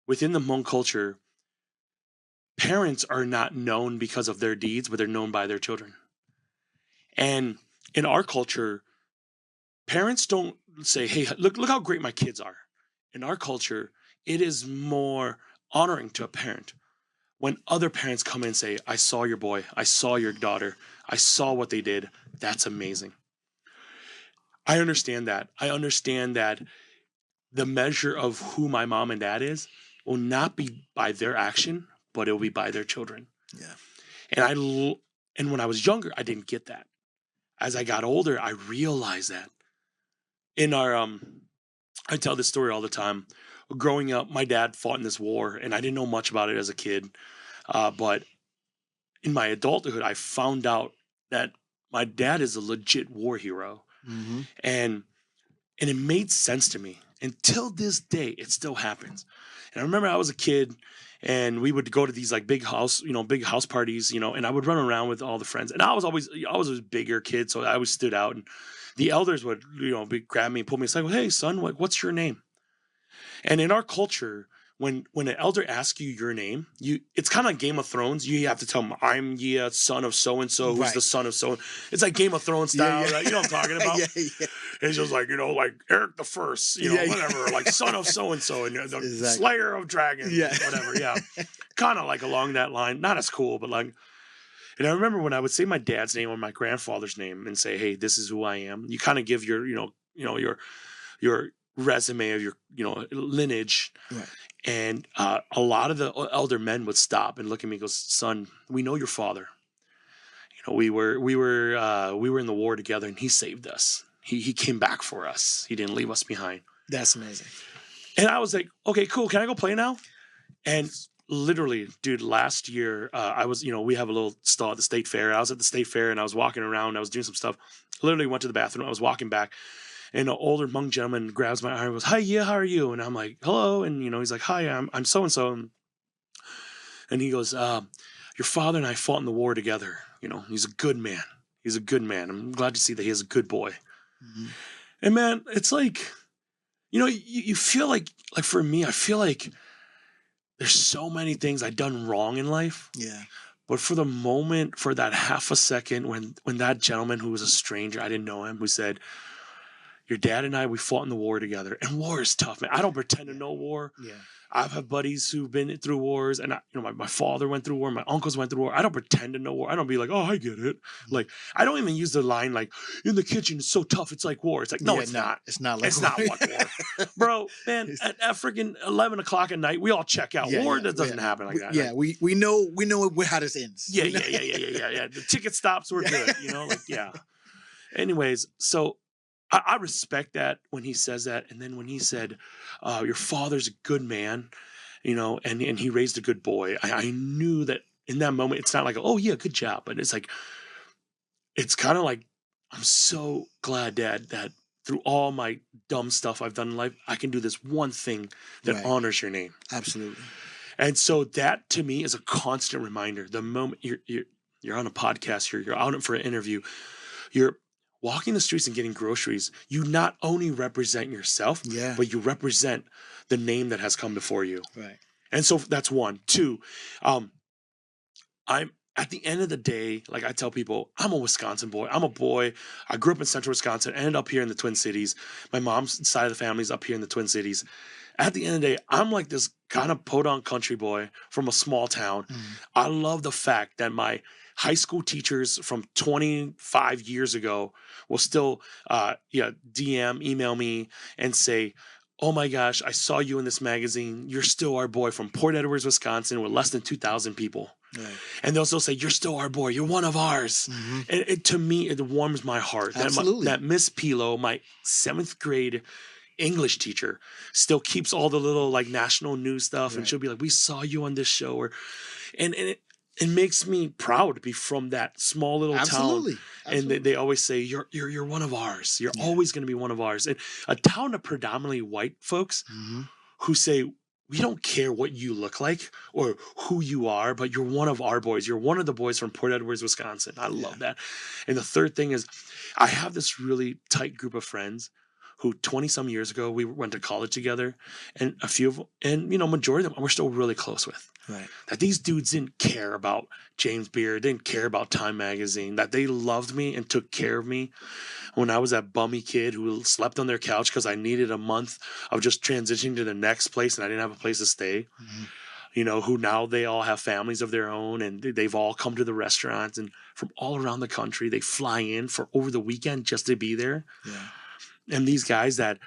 within the Hmong culture, parents are not known because of their deeds, but they're known by their children. And in our culture, parents don't say, hey, look how great my kids are. In our culture, it is more honoring to a parent when other parents come in and say, I saw your boy, I saw your daughter, I saw what they did. That's amazing. I understand that. I understand that the measure of who my mom and dad is will not be by their action, but it will be by their children. Yeah. And when I was younger, I didn't get that. As I got older, I realized that. In our I tell this story all the time. Growing up, my dad fought in this war, and I didn't know much about it as a kid. But in my adulthood, I found out that my dad is a legit war hero. And it made sense to me. Until this day, it still happens. And I remember I was a kid, and we would go to these like big house parties, and I would run around with all the friends. And I was a bigger kid, so I always stood out. And the elders would, grab me and pull me aside. Hey, son, what's your name? And in our culture, when an elder asks you your name, it's kind of like Game of Thrones. You have to tell them, I'm Yia, son of so-and-so, who's the son of so. It's like Game of Thrones style, right? You know what I'm talking about? Yeah. It's just like, like Eric the First, whatever, like son of so-and-so, and the slayer of dragons, whatever, kind of like along that line. Not as cool, but like, and I remember when I would say my dad's name or my grandfather's name and say, hey, this is who I am, you kind of give your, your resume of your, lineage. Right. And a lot of the elder men would stop and look at me and go, son, we know your father. We were in the war together, and he saved us. He came back for us. He didn't leave us behind. That's amazing. And I was like, okay, cool. Can I go play now? And literally, dude, last year, I was, we have a little stall at the state fair. I was at the state fair, and I was walking around. I was doing some stuff. Literally went to the bathroom. I was walking back. And an older Hmong gentleman grabs my arm and goes, hi, yeah, how are you? And I'm like, hello. And, he's like, hi, I'm so-and-so. And he goes, your father and I fought in the war together. He's a good man. He's a good man. I'm glad to see that he is a good boy. And man, it's like, you feel like for me, I feel like there's so many things I've done wrong in life. Yeah. But for the moment, for that half a second, when that gentleman who was a stranger, I didn't know him, who said, your dad and I, we fought in the war together. And war is tough, man. I don't pretend to know war. Yeah. I've had buddies who've been through wars, and my father went through war, my uncles went through war. I don't pretend to know war. I don't be like, oh, I get it. Like, I don't even use the line like, in the kitchen, it's so tough, it's like war. It's like, no, it's not. It's not like it's war. Not like war. Bro, man, at freaking 11 o'clock at night, we all check out. War that doesn't happen like that. Yeah, we know how this ends. Yeah. The ticket stops, we're good, Anyways, so I respect that when he says that. And then when he said, your father's a good man, and he raised a good boy, I knew that in that moment, it's not like, oh, yeah, good job. But it's like, it's kind of like, I'm so glad, Dad, that through all my dumb stuff I've done in life, I can do this one thing that honors your name. Absolutely. And so that to me is a constant reminder. The moment you're on a podcast, you're out for an interview, walking the streets and getting groceries, you not only represent yourself, but you represent the name that has come before you. Right. And so that's one. Two, I'm at the end of the day, like I tell people, I'm a Wisconsin boy. I'm a boy. I grew up in central Wisconsin, ended up here in the Twin Cities. My mom's side of the family's up here in the Twin Cities. At the end of the day, I'm like this kind of podunk country boy from a small town. I love the fact that my high school teachers from 25 years ago will still email me and say, oh my gosh, I saw you in this magazine. You're still our boy from Port Edwards, Wisconsin, with less than 2,000 people. Right. And they'll still say, you're still our boy. You're one of ours. And to me, it warms my heart. Absolutely. That Miss Pilo, my 7th grade English teacher, still keeps all the little like national news stuff. And she'll be like, we saw you on this show. And it makes me proud to be from that small little town. And they always say, you're one of ours. You're always going to be one of ours. And a town of predominantly white folks who say, we don't care what you look like or who you are, but you're one of our boys. You're one of the boys from Port Edwards, Wisconsin. I love that. And the third thing is I have this really tight group of friends who 20 some years ago, we went to college together, and a few of them, and majority of them we're still really close with. Right. That these dudes didn't care about James Beard, didn't care about Time Magazine, that they loved me and took care of me when I was that bummy kid who slept on their couch because I needed a month of just transitioning to the next place and I didn't have a place to stay. Who now they all have families of their own and they've all come to the restaurants, and from all around the country, they fly in for over the weekend just to be there. Yeah. And these guys that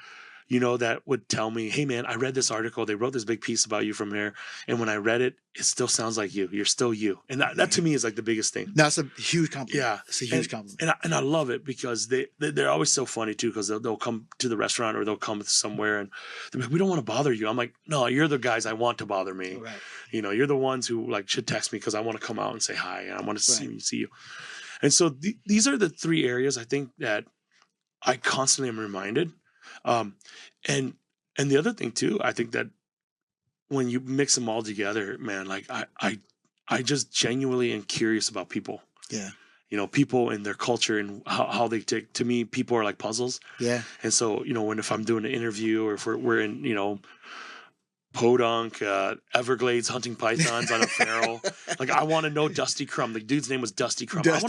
would tell me, hey, man, I read this article. They wrote this big piece about you from here. And when I read it, it still sounds like you. You're still you. And that to me is like the biggest thing. That's a huge compliment. Yeah. It's a huge compliment. And I love it because they're always so funny, too, because they'll come to the restaurant or they'll come somewhere and they're like, we don't want to bother you. I'm like, no, you're the guys I want to bother me. Right. You're the ones who like should text me because I want to come out and say hi and I want to see you. And so these are the 3 areas I think that I constantly am reminded. And the other thing too, I think that when you mix them all together, man, like I just genuinely am curious about people. Yeah. People and their culture and how they take, to me, people are like puzzles. Yeah. And so, if I'm doing an interview or if we're in, Podunk, Everglades hunting pythons on a feral. Like I want to know Dusty Crumb. The dude's name was Dusty Crumb. I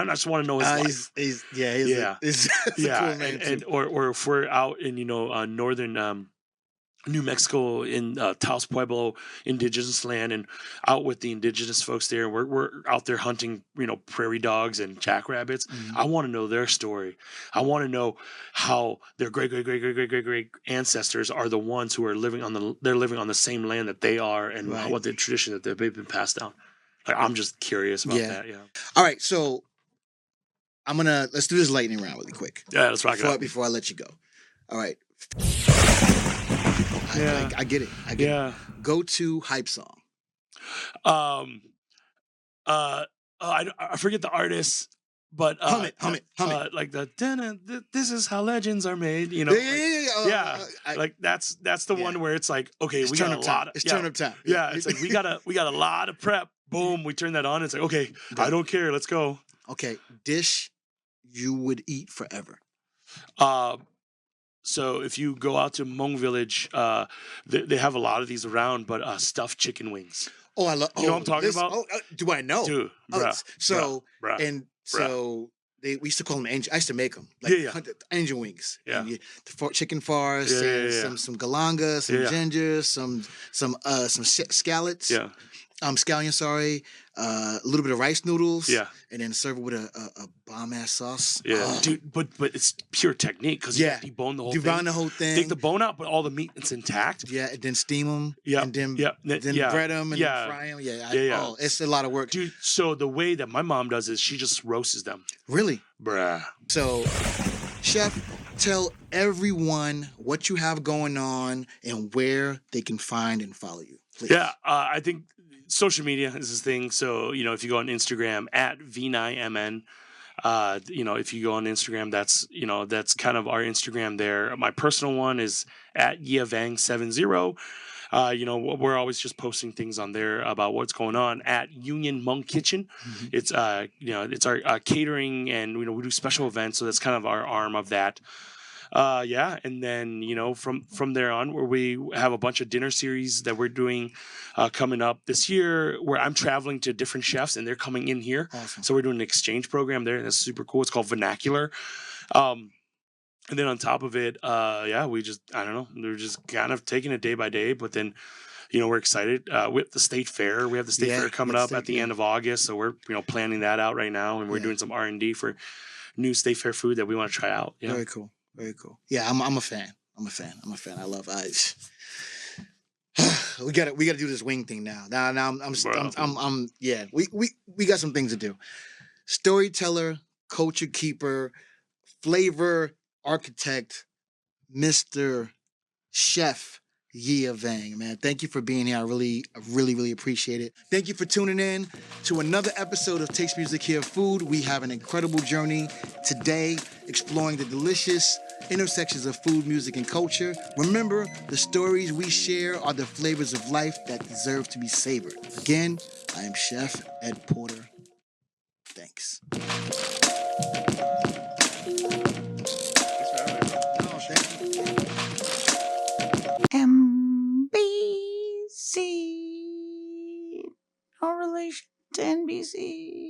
just want to know his life. He's a cool man too. Or if we're out in northern New Mexico in Taos Pueblo indigenous land and out with the indigenous folks there. We're out there hunting, prairie dogs and jackrabbits. I want to know their story. I want to know how their great ancestors are the ones who are living on the same land that they are and what the tradition that they've been passed down. Like, I'm just curious about that. Yeah. All right. So let's do this lightning round really quick. Yeah, let's rock it out. Before I let you go. All right. I get it. Go-to hype song. I forget the artist, but hum it. Like this is how legends are made. Like that's the one where it's like, okay, it's we got a lot. It's turn up time. Yeah, it's like we got a lot of prep. Boom, we turn that on. It's like, okay, I don't care. Let's go. Okay, dish you would eat forever. So if you go out to Hmong Village, they have a lot of these around, but stuffed chicken wings. Oh, I love. You know what I'm talking about? Do I know? Dude, we used to call them angel. I used to make them angel wings. Yeah, and chicken farce, some galanga, some ginger, some scallots. Yeah. Scallion, a little bit of rice noodles, and then serve it with a bomb-ass sauce. Yeah, dude, but it's pure technique because you debone the whole thing. Debone the whole thing. Take the bone out, but all the meat is intact. Yeah, and then steam them. Yeah, and then bread them and then fry them. Yeah. It's a lot of work, dude. So the way that my mom does is she just roasts them. Really, bruh. So, chef, tell everyone what you have going on and where they can find and follow you. Please. Yeah, I think social media is this thing. So, if you go on Instagram at V9MN, if you go on Instagram, that's kind of our Instagram there. My personal one is at Yia Vang 70. we're always just posting things on there about what's going on at Union Monk Kitchen. Mhm. It's it's our catering, and we do special events, so that's kind of our arm of that. Yeah, and then from there on, where we have a bunch of dinner series that we're doing coming up this year, where I'm traveling to different chefs and they're coming in here. Awesome. So we're doing an exchange program there. That's super cool. It's called Vernacular. Um, and then on top of it, yeah, I don't know, we're just kind of taking it day by day. But then, we're excited with the state fair. We have the state Yeah, fair coming with up state- at the yeah. end of August, so we're planning that out right now, and we're Yeah. doing some R&D for new state fair food that we want to try out. Yeah. Very cool. Very cool. Yeah, I'm a fan. I'm a fan. I love. We got to do this wing thing now. Now I'm yeah. We got some things to do. Storyteller, culture keeper, flavor architect, Mr. Chef Yia Vang, man. Thank you for being here. I really appreciate it. Thank you for tuning in to another episode of Taste Music Here Food. We have an incredible journey today exploring the delicious intersections of food, music, and culture. Remember, the stories we share are the flavors of life that deserve to be savored. Again, I am Chef Ed Porter. Thanks. MBC. No relation to NBC.